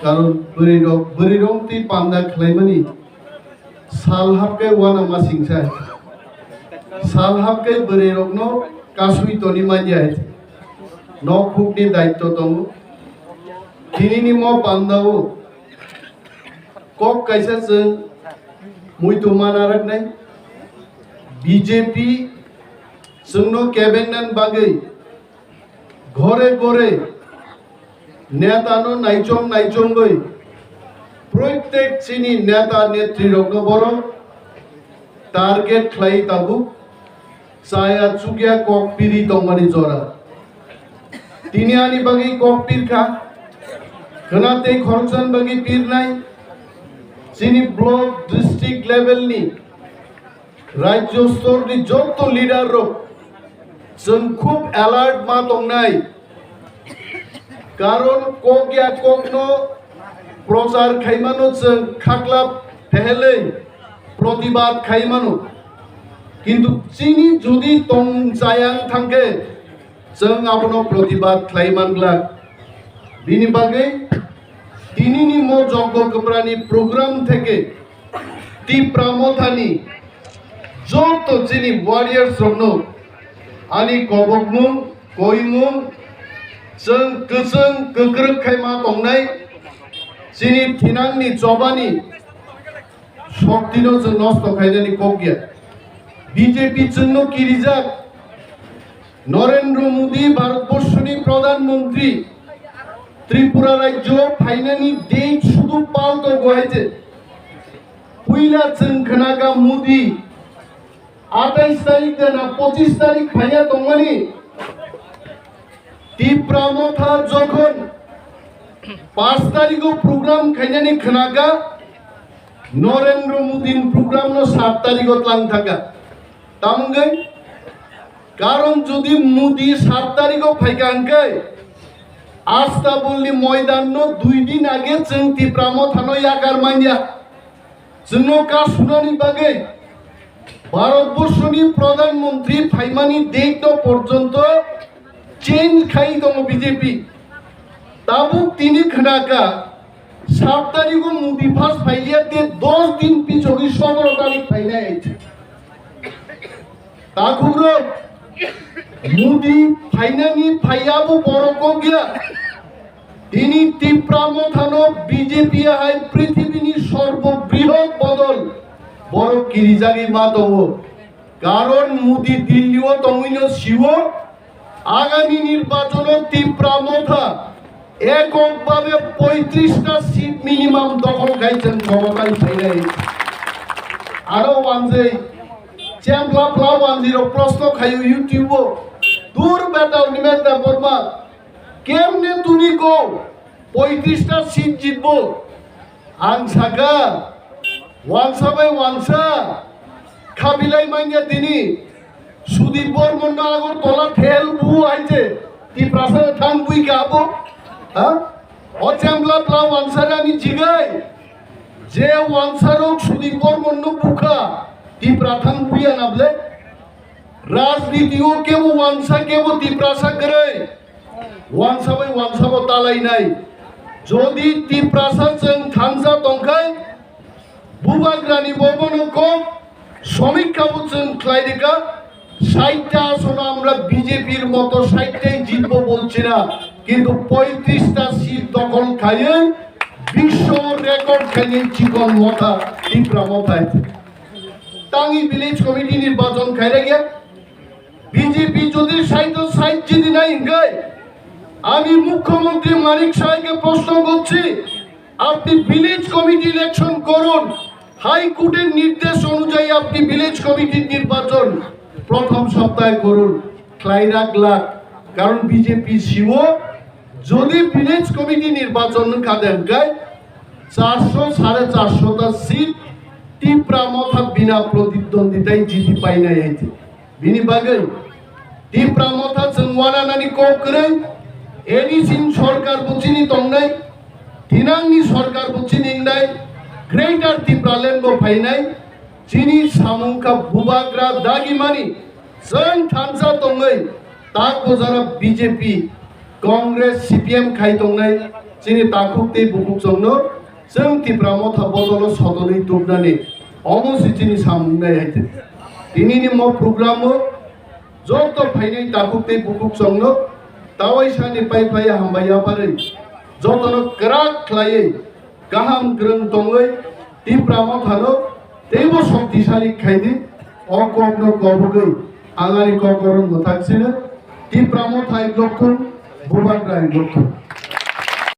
কারণ বরিরং তি পান্দা খাইমানি সাল হাবকে ওয়ানা মাসিংসাই সাল হাবকে বরিরং নো কাসুই তনি মাইয়াই ন খুবনি দায়িত্ব দङ दिनैनि म पान्दाव कक कायसा जों मुइतो मानारनाय बीजेपी जोंनो केबिनेट बागै घरे घरे नेतानो नायचंगै प्रत्येक चिनी नेता नेत्री रगनो बर टार्गेट खाइ ताबु साया चुगिया कक पिरि दंमानि जरा तिनियानि बागै कक पिरखा खोनाते खरचन बागै पिरनाय चिनी ब्लक डिस्ट्रिक्ट लेवलनि राज्य स्तरनि जत लिडार रक जों खूब अलर्ट मा दंनाय कारण कगिया ककनो प्रचार खाइमानो जों खाख्लाब फेहेलै प्रतिबाद खाइमानो किन्तु चिनी जुदि तं जायां थांगे जों आपनो प्रतिबाद खाइमानब्ला बिनि बागै दिनैनि म जंग गोब्रानि प्रोग्राम थेके टिप्रा मथानि जत चिनी वारियर्स रनो आनि कबकमुं गयमुं जों गोजों गोग्रों खायमा दंनाय चिनी थिनांनि जबानि शक्तिनो जों नष्ट खायनानि कगिया बीजेपी जोंनो किरिजाग नरेंद्र मोदी भारतबर्षनि प्रधानमंत्री त्रिपुरा राज्य फाइनानि डेट शुधु पाल्टो गयजे पुइला जों खोनागा मोदी 28 तारिख देना 25 तारिख फाइया दंमानि टिप्रा मथा जखन 5 तारिखो प्रोग्राम खाइनानि खोनागा नरेंद्र मोदी प्रोग्राम नो 7 तारिखो लांग थागा तामगै कारण जुदि मोदी 7 तारिखो फाइगांकै आस्था बोलनी मैदान नो 2 दिन आगे जों टिप्रा मथानो याकार मानिया जोंनो का सुनानि बागै भारतबर्षनि प्रधानमंत्री फाइमानि डेट पर्यन्त चेंज खाइ दङ बीजेपी ताबु तिनि खोनाका 7 तारिखो मोदी फार्स्ट फाइलिया दे 10 दिन पिछोगी 17 तारिख फाइनाय ताखुरो मोदी फाइनानि फाइयाबो बरको गया दिनी टिप्रा मथानो बीजेपी हाय पृथ्वीनि सर्वबृहत बदल बड़ किरिजागि मा दङ कारण मोदी दिल्लीओ दङिनो शिवो आगामी निर्वाचनो टिप्रा मथा एककभाবে 35টা সিট মিনিমাম দখল খাইছেন ক্ষমতায় ফাইনাই আরো ওয়ানজে চ্যাম্পলা প্লাও 10 প্রশ্ন খাইও ইউটিউব দূর বেটা নিমেশ দেববর্মা কেমনে তুমি গো 35টা সিট জিতবো আং সাকা ওয়ানসা বাই ওয়ানসা খাবিলাই মাইয়া দিনি সুদীপ বর্মন আগর তলা ঠেল বু আইছে তি প্রাসাদ থাং বুই গাবো হ্যাঁ অচ্যাম্পলা প্লাও ওয়ানসারে আমি জিগাই যে ওয়ানসারক সুদীপ বর্মন বুখা তি প্রাথাং বুইয়া নাবলে राजनीतिओ के वो वांसा के वो तिप्रासा करे वांसा बाय वांसा बो तालाई नाय जोदि तिप्रासा जों थांजा दंखाय बुबाग्रानि बबनो को समीक्षाबो जों क्लाइदिका 60টা আসন আমরা বিজেপির মতো 60টাই জিতবো বলছি না কিন্তু 35টা সিট দখল খাইয়ে বিশ্ব রেকর্ড খাইয়ে চিকন মথা টিপ্রা মথায় টাঙ্গি ভিলেজ কমিটি নির্বাচন খাইরে গিয়া बीजेपी যদি 60 জিতি নাই গায় আমি মুখ্যমন্ত্রী মানিক সাহেবকে প্রশ্ন করছি আপনি ভিলেজ কমিটি ইলেকশন করুন হাইকোর্টের নির্দেশ অনুযায়ী আপনি ভিলেজ কমিটির নির্বাচন প্রথম সপ্তাহে করুন ক্লাইরাক লাখ কারণ বিজেপি শিব যদি ভিলেজ কমিটি নির্বাচন কাদেন গায় 400 450টা সিট টিপ্রা মথা বিনা প্রতিদ্বন্দ্বিতায় জিতি পাই নাই আইতে बिनि बागै टिप्रा मथा जों वानानानि ककरै एनिसिन सरकार बुचिनि दंनाय दिनांनि सरकार बुचिनिंनाय ग्रेटर टिप्रा लेंगो फाइनाय चिनि सामुंखा बुबाग्रा दागिमानि जों थानसा दङै ताक बजारा बीजेपी कांग्रेस सीपीएम खाइ दंनाय Sini takuk te bukuk songno, seng Tipra motha botolo sotoni tubnani, ongo si sini samnai haite. Ini ni mo program mo, joto phainai takuk te bukuk songno, tawai sani pai hambaya pare, joto no kerak khlai, gaham greng tongai, Tipra motha no, tebo shaktisali khaidi, okok no kobugai, angari kokoron mothak sini, Tipra motha iklokun, buban rai iklokun.